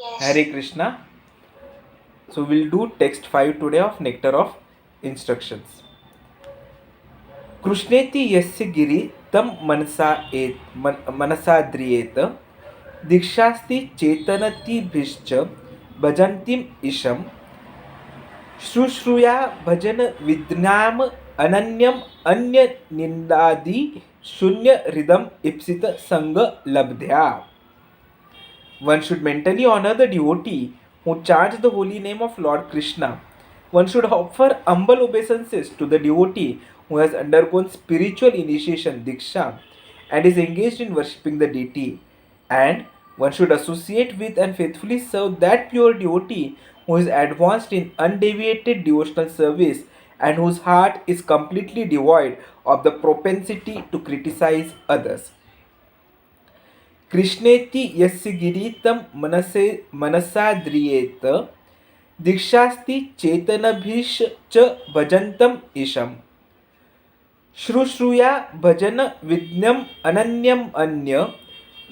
Hare Krishna. So we'll do text 5 today of Nectar of Instructions. कृष्णेति यस्य गिरि तं मनसा द्रियेत दीक्षास्ति चेतनतिभिश्च भजन्तीम ईशम शुश्रूया भजन विद्नाम अनन्यम अन्य निंदादि शून्य हृदम इप्सित संग लब्ध्या. One should mentally honor the devotee who chants the holy name of Lord Krishna. One should offer humble obeisances to the devotee who has undergone spiritual initiation Diksha and is engaged in worshipping the deity. And one should associate with and faithfully serve that pure devotee who is advanced in undeviated devotional service and whose heart is completely devoid of the propensity to criticize others. कृष्णेति यस्य गिरीतं मनसा द्रियेत दीक्षास्ति चेतनभिश्च भजन्तम् ईशम् श्रुश्रूया भजन विज्ञम अनन्यम अन्य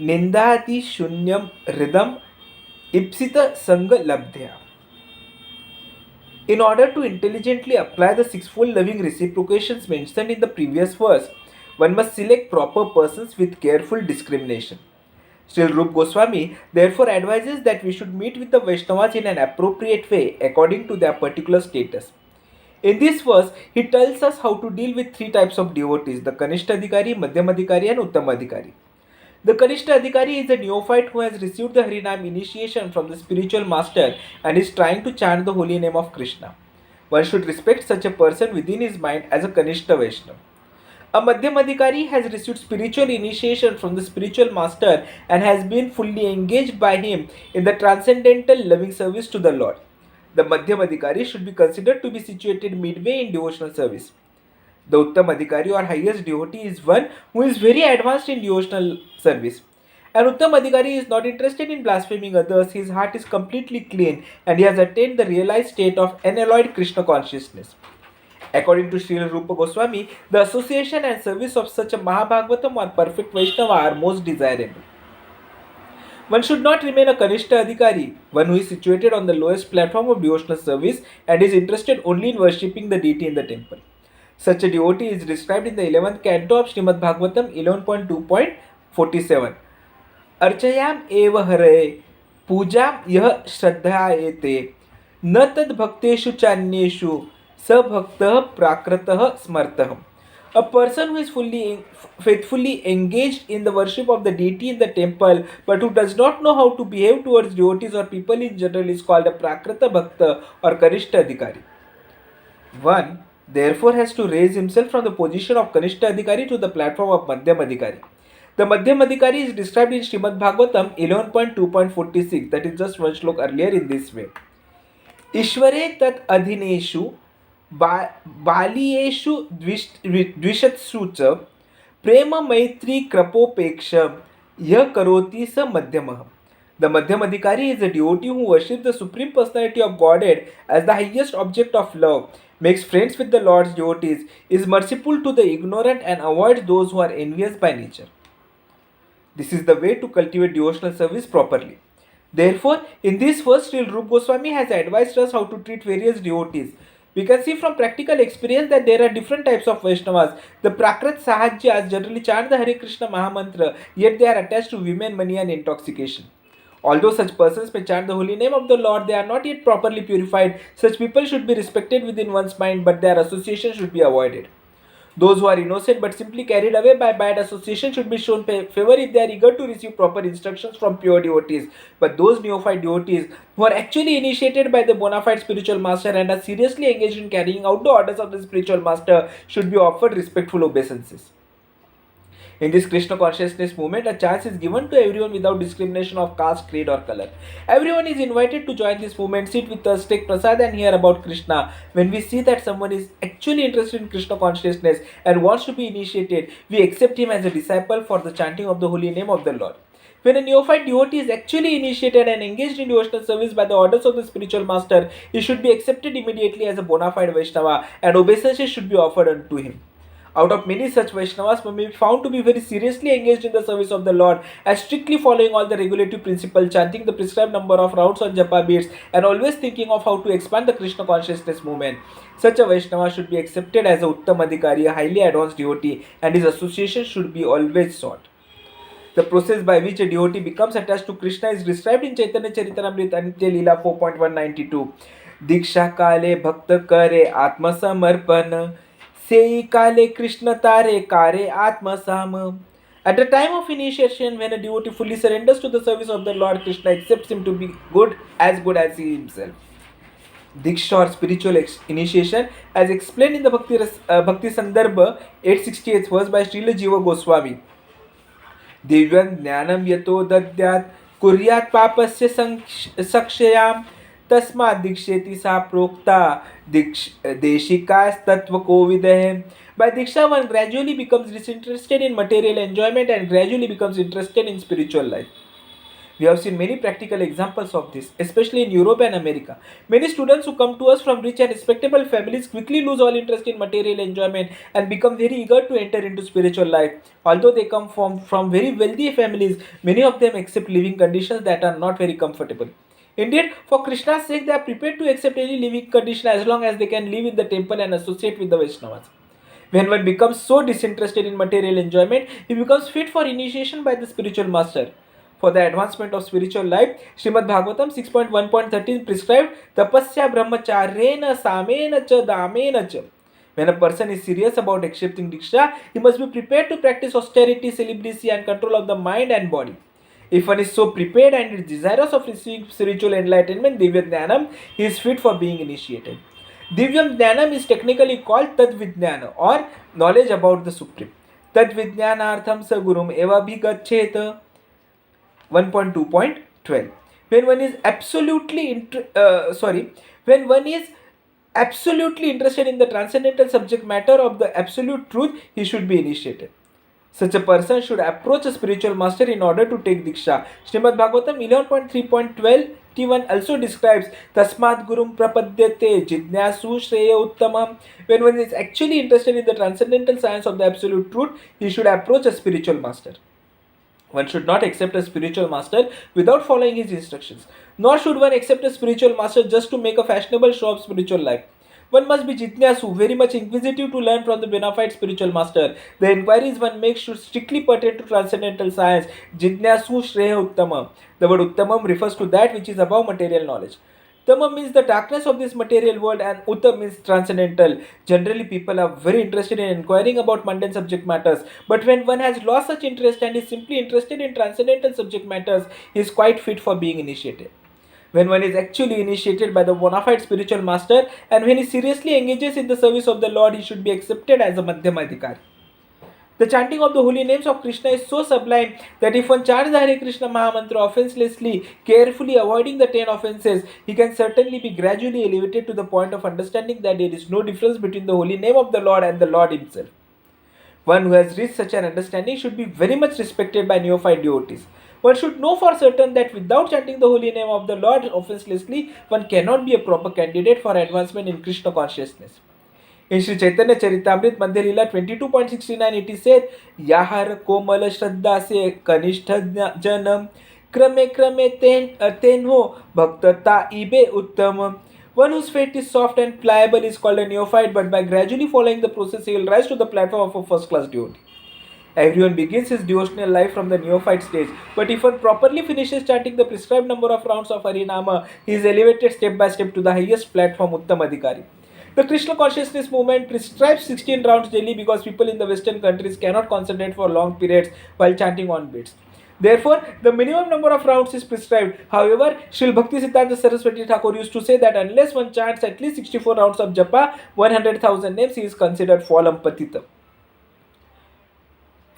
निंदाति शून्यम हृदम ईप्सित संग लब्ध्या. In order to intelligently apply the sixfold loving reciprocations mentioned in the previous verse, one must select proper persons with careful discrimination. Srila Rupa Goswami therefore advises that we should meet with the Vaishnavas in an appropriate way according to their particular status. In this verse, he tells us how to deal with three types of devotees: the Kanishta Adhikari, Madhyam Adhikari, and Uttam Adhikari. The Kanishta Adhikari is a neophyte who has received the Harinam initiation from the spiritual master and is trying to chant the holy name of Krishna. One should respect such a person within his mind as a Kanishta Vaishnava. A Madhyam Adhikari has received spiritual initiation from the spiritual master and has been fully engaged by him in the transcendental loving service to the Lord. The Madhyam Adhikari should be considered to be situated midway in devotional service. The Uttam Adhikari or highest devotee is one who is very advanced in devotional service. An Uttam Adhikari is not interested in blaspheming others, his heart is completely clean and he has attained the realized state of unalloyed Krishna consciousness. According to Srila Rupa Goswami, the association and service of such a Mahabhagavatam or perfect Vaishnava are most desirable. One should not remain a Kanishta Adhikari, one who is situated on the lowest platform of devotional service and is interested only in worshipping the deity in the temple. Such a devotee is described in the 11th canto of Srimad Bhagavatam 11.2.47. Archayam eva hare pujam yah shraddhayate न तद भक्तेषु चान्येषु स भक्तः प्राकृतः स्मर्तः. A person who is faithfully engaged in the worship of the deity in the temple but who does not know how to behave towards devotees or people in general is called a prakrita bhakta or kanishta adhikari. One therefore has to raise himself from the position of kanishta adhikari to the platform of madhyam adhikari. The madhyam adhikari is described in Srimad Bhagavatam 11.2.46, that is just one slok earlier, in this way. ईश्वरे तत् अधीनेषु बालीयेषु द्विषत्सु च प्रेम मैत्री कृपोपेक्ष यह करोति स मध्यमः. The Madhyam Adhikari is a devotee who worships the Supreme Personality of Godhead as the highest object of love, makes friends with the Lord's devotees, is merciful to the ignorant and avoids those who are envious by nature. This is the way to cultivate devotional service properly. Therefore, in this verse, Srila Rupa Goswami has advised us how to treat various devotees. We can see from practical experience that there are different types of Vaishnavas. The Prakrit Sahajyas generally chant the Hare Krishna Mahamantra, yet they are attached to women, money and intoxication. Although such persons may chant the holy name of the Lord, they are not yet properly purified. Such people should be respected within one's mind, but their association should be avoided. Those who are innocent but simply carried away by bad association should be shown favor if they are eager to receive proper instructions from pure devotees. But those neophyte devotees who are actually initiated by the bona fide spiritual master and are seriously engaged in carrying out the orders of the spiritual master should be offered respectful obeisances. In this Krishna consciousness movement, a chance is given to everyone without discrimination of caste, creed, or color. Everyone is invited to join this movement, sit with us, take prasad, and hear about Krishna. When we see that someone is actually interested in Krishna consciousness and wants to be initiated, we accept him as a disciple for the chanting of the holy name of the Lord. When a neophyte devotee is actually initiated and engaged in devotional service by the orders of the spiritual master, he should be accepted immediately as a bona fide Vaishnava and obeisances should be offered unto him. Out of many such Vaishnavas may be found to be very seriously engaged in the service of the Lord and strictly following all the regulative principles, chanting the prescribed number of rounds on japa beads, and always thinking of how to expand the Krishna consciousness movement. Such a Vaishnava should be accepted as a Uttam Adhikari, a highly advanced devotee, and his association should be always sought. The process by which a devotee becomes attached to Krishna is described in Chaitanya Charitamrita Nitya Leela 4.192. Diksha kale bhakta kare atma samarpan, sei kale Krishna tare kare atma sam. At the time of initiation, when a devotee fully surrenders to the service of the Lord, Krishna accepts him to be good as he himself. Diksha or spiritual initiation, as explained in the Bhakti Sandarbha 868th verse by Srila Jiva Goswami. दिव्यं ज्ञानं यतो दद्यात् कुर्यात् पापस्य संक्षयां तस्मात् दीक्षेति सा प्रोक्ता देशिकास्तत्त्वकोविदः. By Diksha, one gradually becomes disinterested in material enjoyment and gradually becomes interested in spiritual life. We have seen many practical examples of this, especially in Europe and America. Many students who come to us from rich and respectable families quickly lose all interest in material enjoyment and become very eager to enter into spiritual life. Although they come from very wealthy families, many of them accept living conditions that are not very comfortable. Indeed, for Krishna's sake, they are prepared to accept any living condition as long as they can live in the temple and associate with the Vaishnavas. When one becomes so disinterested in material enjoyment, he becomes fit for initiation by the spiritual master. For the advancement of spiritual life, Srimad Bhagavatam 6.1.13 prescribed tapasya brahmacharyena samena cha damena cha. When a person is serious about accepting Diksha, he must be prepared to practice austerity, celibacy, and control of the mind and body. If one is so prepared and is desirous of receiving spiritual enlightenment, Divya Jnanam, he is fit for being initiated. Divyam Jnanam is technically called Tad Vijnana, or knowledge about the Supreme. Tad Vijnanartham sa gurum eva bhigaccheta. 1.2.12. When one is absolutely interested in the transcendental subject matter of the absolute truth, he should be initiated. Such a person should approach a spiritual master in order to take Diksha. Srimad Bhagavatam 11.3.12 T1 also describes Tasmat Gurum Prapadyate Jidnyasu Shreya Uttamam. When one is actually interested in the transcendental science of the absolute truth, he should approach a spiritual master. One should not accept a spiritual master without following his instructions. Nor should one accept a spiritual master just to make a fashionable show of spiritual life. One must be jitnyasu, very much inquisitive to learn from the bona fide spiritual master. The inquiries one makes should strictly pertain to transcendental science. Jitnyasu shreya uttamam. The word uttamam refers to that which is above material knowledge. Tama means the darkness of this material world and Uttam means transcendental. Generally, people are very interested in inquiring about mundane subject matters. But when one has lost such interest and is simply interested in transcendental subject matters, he is quite fit for being initiated. When one is actually initiated by the bona fide spiritual master and when he seriously engages in the service of the Lord, he should be accepted as a Madhyama Adhikari. The chanting of the holy names of Krishna is so sublime that if one chants the Hare Krishna Mahamantra offenselessly, carefully avoiding the 10 offenses, he can certainly be gradually elevated to the point of understanding that there is no difference between the holy name of the Lord and the Lord himself. One who has reached such an understanding should be very much respected by neophyte devotees. One should know for certain that without chanting the holy name of the Lord offenselessly, one cannot be a proper candidate for advancement in Krishna consciousness. In Sri Chaitanya Charitamrit Madhya Leela 22.69 it is said, Yahar Komal Shraddha se Kanishtha Janam Krame Krame Tenho Bhaktata Ibe Uttamam. One whose fate is soft and pliable is called a neophyte, but by gradually following the process he will rise to the platform of a first class devotee. Everyone begins his devotional life from the neophyte stage, but if one properly finishes chanting the prescribed number of rounds of Harinama, he is elevated step by step to the highest platform, Uttam Adhikari. The Krishna consciousness movement prescribes 16 rounds daily because people in the Western countries cannot concentrate for long periods while chanting on beats. Therefore, the minimum number of rounds is prescribed. However, Srila Bhakti Siddhanta Saraswati Thakur used to say that unless one chants at least 64 rounds of japa, 100,000 names, he is considered fallen patita.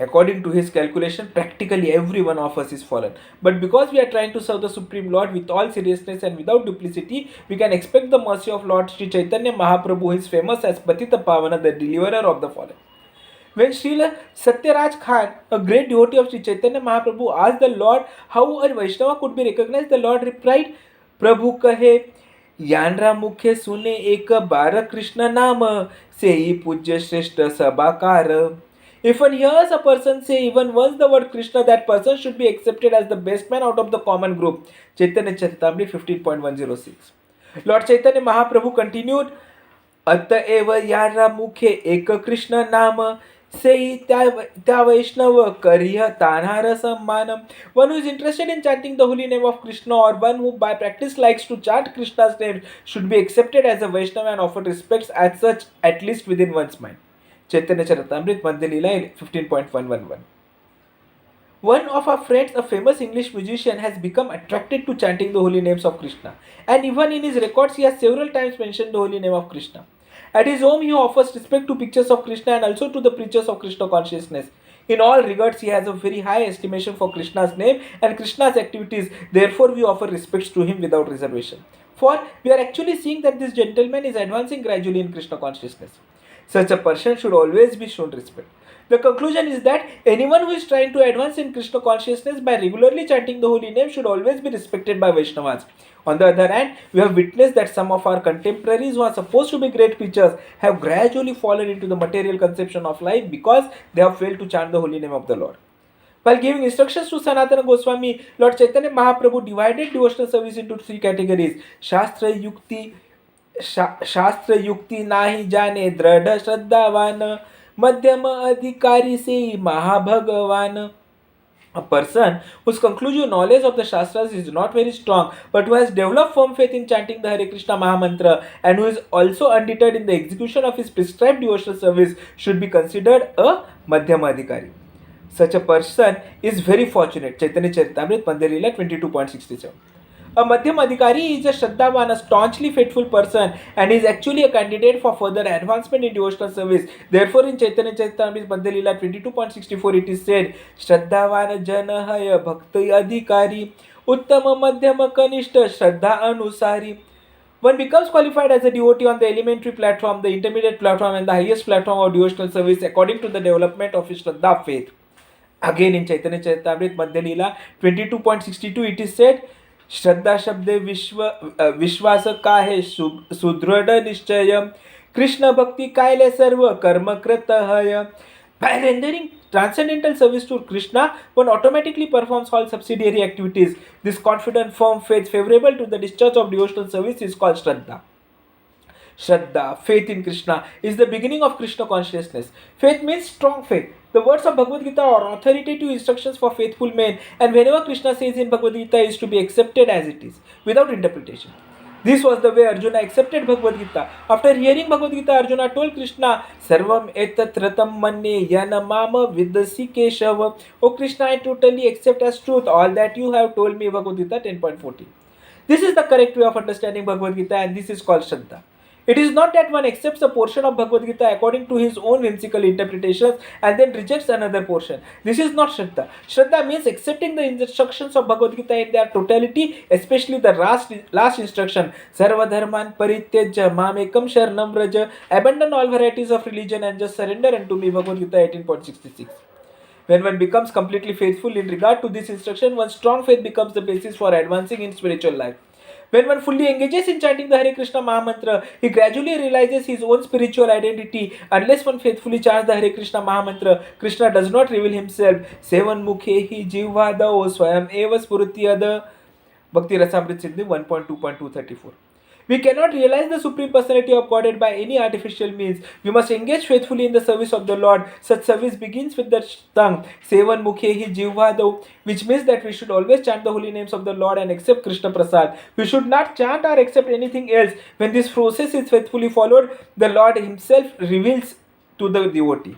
According to his calculation, practically every one of us is fallen. But because we are trying to serve the Supreme Lord with all seriousness and without duplicity, we can expect the mercy of Lord Sri Chaitanya Mahaprabhu, who is famous as Patita Pavana, the deliverer of the fallen. When Srila Satyaraj Khan, a great devotee of Sri Chaitanya Mahaprabhu, asked the Lord how a Vaishnava could be recognized, the Lord replied, Prabhu kahe, यानरा मुखे सुने एक बार कृष्ण नाम, सेई पूज्य श्रेष्ठ सबाकार. If one hears a person say even once the word Krishna, that person should be accepted as the best man out of the common group. Chaitanya Charitamrita 15.106. Lord Chaitanya Mahaprabhu continued, अतएव यारा मुखे एक कृष्ण नाम, सेई त्या वैष्णव करिय तान्हार सम्मान. One who is interested in chanting the holy name of Krishna, or one who by practice likes to chant Krishna's name, should be accepted as a Vaishnava and offered respects as such, at least within one's mind. Chaitanya Charitamrita Madhya Leela 15.111. One of our friends, a famous English musician, has become attracted to chanting the holy names of Krishna, and even in his records he has several times mentioned the holy name of Krishna. At his home he offers respect to pictures of Krishna and also to the preachers of Krishna consciousness. In all regards he has a very high estimation for Krishna's name and Krishna's activities, therefore we offer respects to him without reservation. For we are actually seeing that this gentleman is advancing gradually in Krishna consciousness. Such a person should always be shown respect. The conclusion is that anyone who is trying to advance in Krishna consciousness by regularly chanting the holy name should always be respected by Vaishnavas. On the other hand, we have witnessed that some of our contemporaries who are supposed to be great preachers have gradually fallen into the material conception of life because they have failed to chant the holy name of the Lord. While giving instructions to Sanatana Goswami, Lord Chaitanya Mahaprabhu divided devotional service into three categories: Shastra Yukti nahi jane dradha shraddhavan, मध्यम अधिकारी से महाभगवान. A person whose conclusive knowledge of the Shastras is not very strong, but who has developed firm faith in chanting the Hare Krishna Mahamantra and who is also undeterred in the execution of his prescribed devotional service, should be considered a Madhyama Adhikari. Such a person is very fortunate. Chaitanya Charitamrita Madhya Leela 22.67. A Madhyam Adhikari is a Shraddhavan, a staunchly faithful person, and is actually a candidate for further advancement in devotional service. Therefore, in Chaitanya Charitamrita Madhya Leela 22.64, it is said, Shraddhavan Janahaya Bhakti Adhikari Uttama Madhyama Kanishta Shraddha Anusari. One becomes qualified as a devotee on the elementary platform, the intermediate platform, and the highest platform of devotional service according to the development of his Shraddha faith. Again, in Chaitanya Charitamrita Madhya Leela 22.62, it is said, श्रद्धा शब्दे विश्वास का है सुदृढ़ निश्चय, कृष्ण भक्ति कायले सर्व कर्म कृत है. By rendering transcendental service to Krishna, one automatically performs all subsidiary activities. This confident, firm faith favorable to the discharge of devotional service is called Shraddha. Shraddha, faith in Krishna, is the beginning of Krishna consciousness. Faith means strong faith. The words of Bhagavad Gita are authoritative instructions for faithful men, and whenever Krishna says in Bhagavad Gita is to be accepted as it is, without interpretation. This was the way Arjuna accepted Bhagavad Gita. After hearing Bhagavad Gita, Arjuna told Krishna, Sarvam etat ratam manne yana mama vidasi keshava. O Krishna, I totally accept as truth all that you have told me. Bhagavad Gita 10.14. This is the correct way of understanding Bhagavad Gita, and this is called Shraddha. It is not that one accepts a portion of Bhagavad Gita according to his own whimsical interpretations and then rejects another portion. This is not Shraddha. Shraddha means accepting the instructions of Bhagavad Gita in their totality, especially the last instruction, Sarva Dharman Parityajya Mamekam Sharanam Vraja, abandon all varieties of religion and just surrender unto me. Bhagavad Gita 18.66. When one becomes completely faithful in regard to this instruction, one's strong faith becomes the basis for advancing in spiritual life. When one fully engages in chanting the Hare Krishna Mahamantra, he gradually realizes his own spiritual identity. Unless one faithfully chants the Hare Krishna Mahamantra, Krishna does not reveal himself. Sevan mukhe hi jivvadao swayam eva spurutiyada. Bhakti Rasamrit Sindhu 1.2.234. We cannot realize the Supreme Personality of Godhead by any artificial means. We must engage faithfully in the service of the Lord. Such service begins with the tongue, Sevan Mukhehi Jivvadau, which means that we should always chant the holy names of the Lord and accept Krishna Prasad. We should not chant or accept anything else. When this process is faithfully followed, the Lord Himself reveals to the devotee.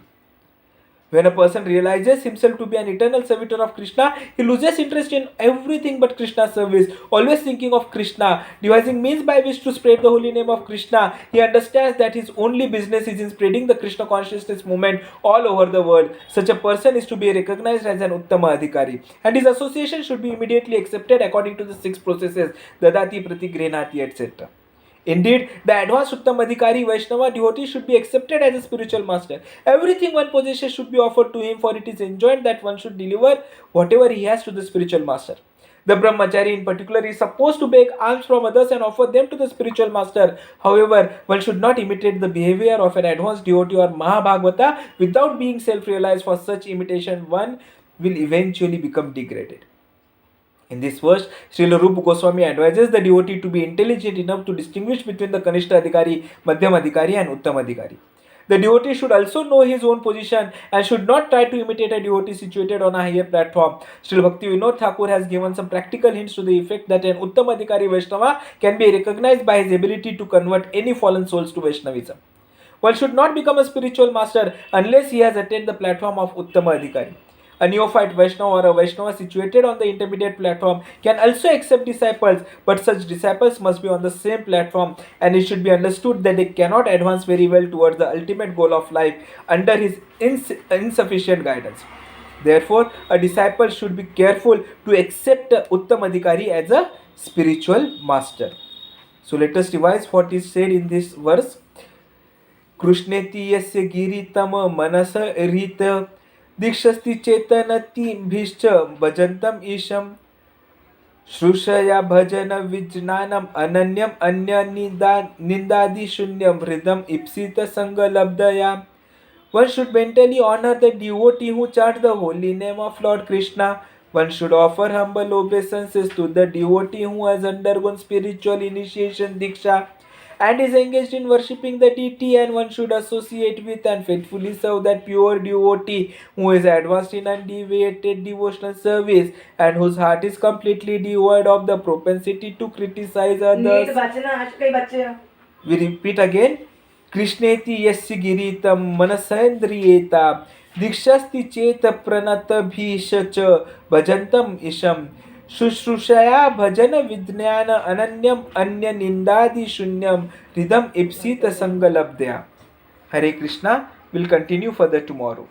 When a person realizes himself to be an eternal servitor of Krishna, he loses interest in everything but Krishna's service, always thinking of Krishna, devising means by which to spread the holy name of Krishna. He understands that his only business is in spreading the Krishna consciousness movement all over the world. Such a person is to be recognized as an Uttama Adhikari, and his association should be immediately accepted according to the 6 processes, Dadati, Pratigrhenati, etc. Indeed, the advanced Uttam Adhikari Vaishnava devotee should be accepted as a spiritual master. Everything one possesses should be offered to him, for it is enjoined that one should deliver whatever he has to the spiritual master. The brahmachari in particular is supposed to beg alms from others and offer them to the spiritual master. However, one should not imitate the behavior of an advanced devotee or Mahabhagavata without being self-realized. For such imitation, one will eventually become degraded. In this verse, Srila Rupa Goswami advises the devotee to be intelligent enough to distinguish between the Kanishta Adhikari, Madhyam Adhikari and Uttam Adhikari. The devotee should also know his own position and should not try to imitate a devotee situated on a higher platform. Srila Bhakti Vinod Thakur has given some practical hints to the effect that an Uttam Adhikari Vaishnava can be recognized by his ability to convert any fallen souls to Vaishnavism. One should not become a spiritual master unless he has attained the platform of Uttama Adhikari. A neophyte Vaishnava or a Vaishnava situated on the intermediate platform can also accept disciples, but such disciples must be on the same platform, and it should be understood that they cannot advance very well towards the ultimate goal of life under his insufficient guidance. Therefore, a disciple should be careful to accept Uttam Adhikari as a spiritual master. So let us revise what is said in this verse. कृष्णेति यस्य गिरितम मनस रीत दीक्षस्ति चेतनतिभिश्च भजन्तम् ईशम् श्रुषया भजन विज्ञानम् अनन्यम् अन्य निंदादि शून्यम् हृदम् ईप्सित संगलब्धया. One should mentally honor the devotee who chants the holy name of Lord Krishna. One should offer humble obeisances to the devotee who has undergone spiritual initiation Diksha and is engaged in worshipping the deity, and one should associate with and faithfully serve that pure devotee who is advanced in undeviated devotional service and whose heart is completely devoid of the propensity to criticize others. We repeat again. कृष्णेति यस्य गिरितं मनसेन्द्रियेता दीक्षास्ति चेत प्रणतभीश च भजन्तम् ईशम् शुश्रूषया भजन विज्ञान अनन्यम अन्य निंदादि शून्यम हृदम ईप्सित संगलब्धया. Hare Krishna. Will continue further tomorrow.